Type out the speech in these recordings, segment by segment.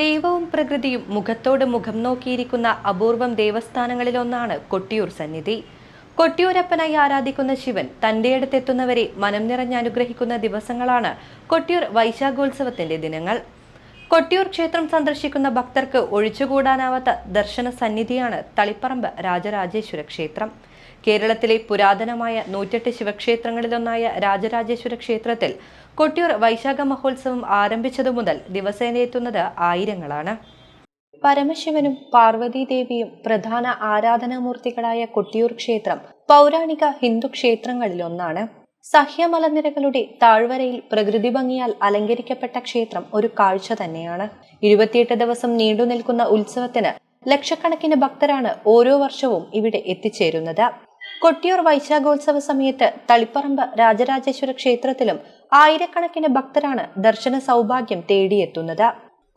ദൈവവും പ്രകൃതിയും മുഖത്തോട് മുഖം നോക്കിയിരിക്കുന്ന അപൂർവം ദേവസ്ഥാനങ്ങളിലൊന്നാണ് കൊട്ടിയൂർ സന്നിധി. കൊട്ടിയൂരപ്പനായി ആരാധിക്കുന്ന ശിവൻ തന്റെ അടുത്തെത്തുന്നവരെ മനം നിറഞ്ഞ് അനുഗ്രഹിക്കുന്ന ദിവസങ്ങളാണ് കൊട്ടിയൂർ വൈശാഖോത്സവത്തിന്റെ ദിനങ്ങൾ. കൊട്ടിയൂർ ക്ഷേത്രം സന്ദർശിക്കുന്ന ഭക്തർക്ക് ഒഴിച്ചുകൂടാനാവാത്ത ദർശന സന്നിധിയാണ് തളിപ്പറമ്പ് രാജരാജേശ്വര ക്ഷേത്രം. കേരളത്തിലെ പുരാതനമായ 108 ശിവക്ഷേത്രങ്ങളിലൊന്നായ രാജരാജേശ്വര ക്ഷേത്രത്തിൽ കൊട്ടിയൂർ വൈശാഖ മഹോത്സവം ആരംഭിച്ചതു മുതൽ ദിവസേന എത്തുന്നത് ആയിരങ്ങളാണ്. പരമശിവനും പാർവതീദേവിയും പ്രധാന ആരാധനാമൂർത്തികളായ കൊട്ടിയൂർ ക്ഷേത്രം പൗരാണിക ഹിന്ദു ക്ഷേത്രങ്ങളിലൊന്നാണ്. സഹ്യമലനിരകളുടെ താഴ്വരയിൽ പ്രകൃതി ഭംഗിയാൽ അലങ്കരിക്കപ്പെട്ട ക്ഷേത്രം ഒരു കാഴ്ച തന്നെയാണ്. 28 ദിവസം നീണ്ടു നിൽക്കുന്ന ഉത്സവത്തിന് ലക്ഷക്കണക്കിന് ഭക്തരാണ് ഓരോ വർഷവും ഇവിടെ എത്തിച്ചേരുന്നത്. കൊട്ടിയൂർ വൈശാഖോത്സവ സമയത്ത് തളിപ്പറമ്പ് രാജരാജേശ്വര ക്ഷേത്രത്തിലും ആയിരക്കണക്കിന് ഭക്തരാണ് ദർശന സൗഭാഗ്യം തേടിയെത്തുന്നത്.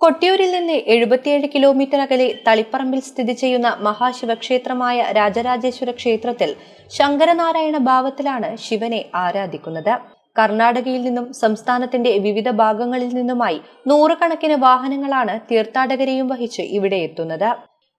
കൊട്ടിയൂരിൽ നിന്ന് 77 കിലോമീറ്റർ അകലെ തളിപ്പറമ്പിൽ സ്ഥിതി ചെയ്യുന്ന മഹാശിവക്ഷേത്രമായ രാജരാജേശ്വര ക്ഷേത്രത്തിൽ ശങ്കരനാരായണ ഭാവത്തിലാണ് ശിവനെ ആരാധിക്കുന്നത്. കർണാടകയിൽ നിന്നും സംസ്ഥാനത്തിന്റെ വിവിധ ഭാഗങ്ങളിൽ നിന്നുമായി നൂറുകണക്കിന് വാഹനങ്ങളാണ് തീർത്ഥാടകരെയും വഹിച്ച് ഇവിടെ എത്തുന്നത്.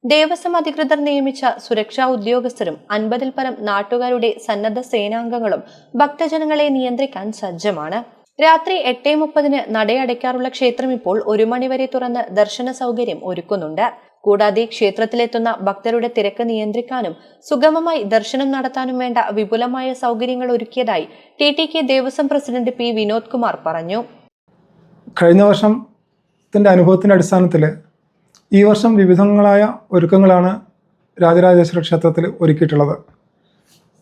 ദേവസ്വം അധികൃതർ നിയമിച്ച സുരക്ഷാ ഉദ്യോഗസ്ഥരും 50-ൽ പരം നാട്ടുകാരുടെ സന്നദ്ധ സേനാംഗങ്ങളും ഭക്തജനങ്ങളെ നിയന്ത്രിക്കാൻ സജ്ജമാണ്. രാത്രി 8:30 നടയടയ്ക്കാറുള്ള ക്ഷേത്രം ഇപ്പോൾ 1 മണിവരെ തുറന്ന് ദർശന സൗകര്യം ഒരുക്കുന്നുണ്ട്. കൂടാതെ ക്ഷേത്രത്തിലെത്തുന്ന ഭക്തരുടെ തിരക്ക് നിയന്ത്രിക്കാനും സുഗമമായി ദർശനം നടത്താനും വേണ്ട വിപുലമായ സൗകര്യങ്ങൾ ഒരുക്കിയതായി TTK Devaswom president P. Vinod Kumar പറഞ്ഞു. കഴിഞ്ഞ വർഷത്തിന്റെ അനുഭവത്തിന്റെ അടിസ്ഥാനത്തിൽ ഈ വർഷം വിവിധങ്ങളായ ഒരുക്കങ്ങളാണ് രാജരാജേശ്വര ക്ഷേത്രത്തിൽ ഒരുക്കിയിട്ടുള്ളത്.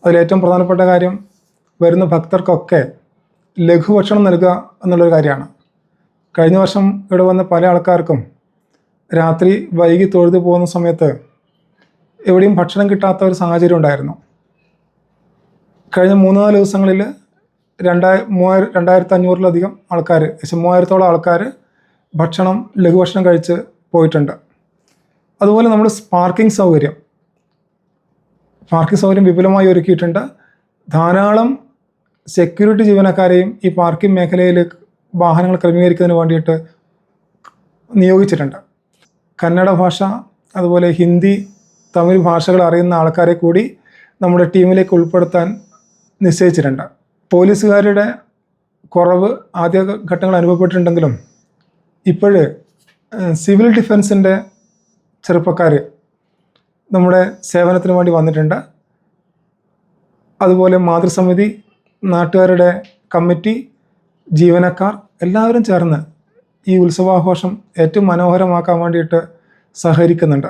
അതിലേറ്റവും പ്രധാനപ്പെട്ട കാര്യം വരുന്ന ഭക്തർക്കൊക്കെ ലഘുഭക്ഷണം നൽകുക എന്നുള്ളൊരു കാര്യമാണ്. കഴിഞ്ഞ വർഷം ഇവിടെ വന്ന പല ആൾക്കാർക്കും രാത്രി വൈകി തൊഴുതു പോകുന്ന സമയത്ത് എവിടെയും ഭക്ഷണം കിട്ടാത്ത ഒരു സാഹചര്യം ഉണ്ടായിരുന്നു. കഴിഞ്ഞ 3-4 ദിവസങ്ങളിൽ 2500-ലധികം ആൾക്കാർ, 3000-ഓളം ആൾക്കാർ ലഘുഭക്ഷണം കഴിച്ച് പോയിട്ടുണ്ട്. അതുപോലെ നമ്മൾ പാർക്കിംഗ് സൗകര്യം വിപുലമായി ഒരുക്കിയിട്ടുണ്ട്. ധാരാളം സെക്യൂരിറ്റി ജീവനക്കാരെയും ഈ പാർക്കിംഗ് മേഖലയിൽ വാഹനങ്ങൾ ക്രമീകരിക്കുന്നതിന് വേണ്ടിയിട്ട് നിയോഗിച്ചിട്ടുണ്ട്. കന്നഡ ഭാഷ, അതുപോലെ ഹിന്ദി, തമിഴ് ഭാഷകൾ അറിയുന്ന ആൾക്കാരെ കൂടി നമ്മുടെ ടീമിലേക്ക് ഉൾപ്പെടുത്താൻ നിശ്ചയിച്ചിട്ടുണ്ട്. പോലീസുകാരുടെ കുറവ് ആദ്യ ഘട്ടങ്ങൾ അനുഭവപ്പെട്ടിട്ടുണ്ടെങ്കിലും ഇപ്പോഴ് സിവിൽ ഡിഫൻസിൻ്റെ ചെറുപ്പക്കാർ നമ്മുടെ സേവനത്തിന് വേണ്ടി വന്നിട്ടുണ്ട്. അതുപോലെ മാതൃസമിതി, നാട്ടുകാരുടെ കമ്മിറ്റി, ജീവനക്കാർ എല്ലാവരും ചേർന്ന് ഈ ഉത്സവാഘോഷം ഏറ്റവും മനോഹരമാക്കാൻ വേണ്ടിയിട്ട് സഹകരിക്കുന്നുണ്ട്.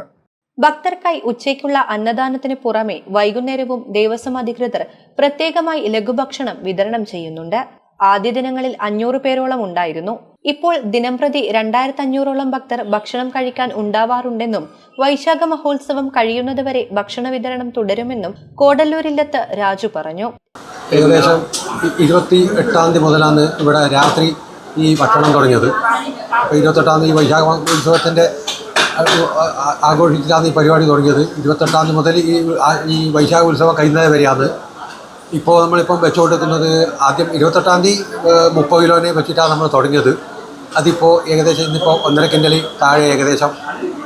ഭക്തർക്കായി ഉച്ചയ്ക്കുള്ള അന്നദാനത്തിന് പുറമെ വൈകുന്നേരവും ദേവസ്വം അധികൃതർ പ്രത്യേകമായി ലഘുഭക്ഷണം വിതരണം ചെയ്യുന്നുണ്ട്. ആദ്യ ദിനങ്ങളിൽ 500 പേരോളം ഉണ്ടായിരുന്നു. ഇപ്പോൾ ദിനംപ്രതി 2500-ഓളം ഭക്തർ ഭക്ഷണം കഴിക്കാൻ ഉണ്ടാവാറുണ്ടെന്നും വൈശാഖ മഹോത്സവം കഴിയുന്നതുവരെ ഭക്ഷണ വിതരണം തുടരുമെന്നും കോടല്ലൂരില്ലത്ത് രാജു പറഞ്ഞു. ഏകദേശം 28-ാം തീയതി മുതലാണ് ഇവിടെ രാത്രി ഈ ഭക്ഷണം തുടങ്ങിയത്. 28-ാം തീയതി വൈശാഖ ഉത്സവത്തിൻ്റെ ആഘോഷിച്ചിട്ടാണ് ഈ പരിപാടി തുടങ്ങിയത്. 28-ാം തീയതി മുതൽ ഈ വൈശാഖ ഉത്സവം കഴിയുന്നത് വരെയാണ്. ഇപ്പോൾ നമ്മളിപ്പം വെച്ചുകൊടുക്കുന്നത് ആദ്യം 28-ാം തീയതി 30 കിലോനെ വെച്ചിട്ടാണ് നമ്മൾ തുടങ്ങിയത്. അതിപ്പോൾ ഏകദേശം ഇന്നിപ്പോൾ 1.5 കിൻഡൽ താഴെ ഏകദേശം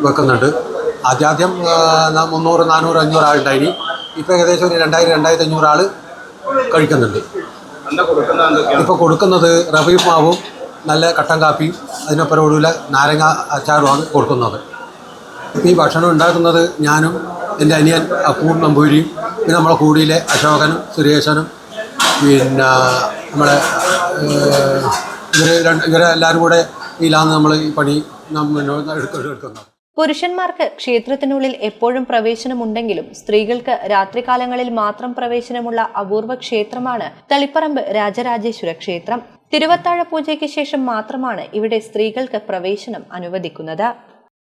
വെക്കുന്നുണ്ട്. ആദ്യം 300, 400, 500 ആളുണ്ടായിനി. ഇപ്പോൾ ഏകദേശം ഒരു 2000-2500 ആൾ കഴിക്കുന്നുണ്ട്. ഇപ്പോൾ കൊടുക്കുന്നത് റവയും മാവും നല്ല കട്ടൻ കാപ്പിയും അതിനൊപ്പം ഒടുവിൽ നാരങ്ങ അച്ചാറുമാണ് കൊടുക്കുന്നത്. ഇപ്പോൾ ഈ ഭക്ഷണം ഉണ്ടാക്കുന്നത് ഞാനും എൻ്റെ അനിയൻ അപ്പൂർ നമ്പൂരിയും, പിന്നെ നമ്മളെ കൂടിയിലെ അശോകനും സുരേഷനും, പിന്നെ നമ്മളെ ഇവരെല്ലാവരും കൂടെ ഇതിലാണ് നമ്മൾ ഈ പണി എടുക്കുന്നത്. പുരുഷന്മാർക്ക് ക്ഷേത്രത്തിനുള്ളിൽ എപ്പോഴും പ്രവേശനമുണ്ടെങ്കിലും സ്ത്രീകൾക്ക് രാത്രികാലങ്ങളിൽ മാത്രം പ്രവേശനമുള്ള അപൂർവ ക്ഷേത്രമാണ് തളിപ്പറമ്പ് രാജരാജേശ്വര ക്ഷേത്രം. തിരുവത്താഴ പൂജയ്ക്ക് ശേഷം മാത്രമാണ് ഇവിടെ സ്ത്രീകൾക്ക് പ്രവേശനം അനുവദിക്കുന്നത്.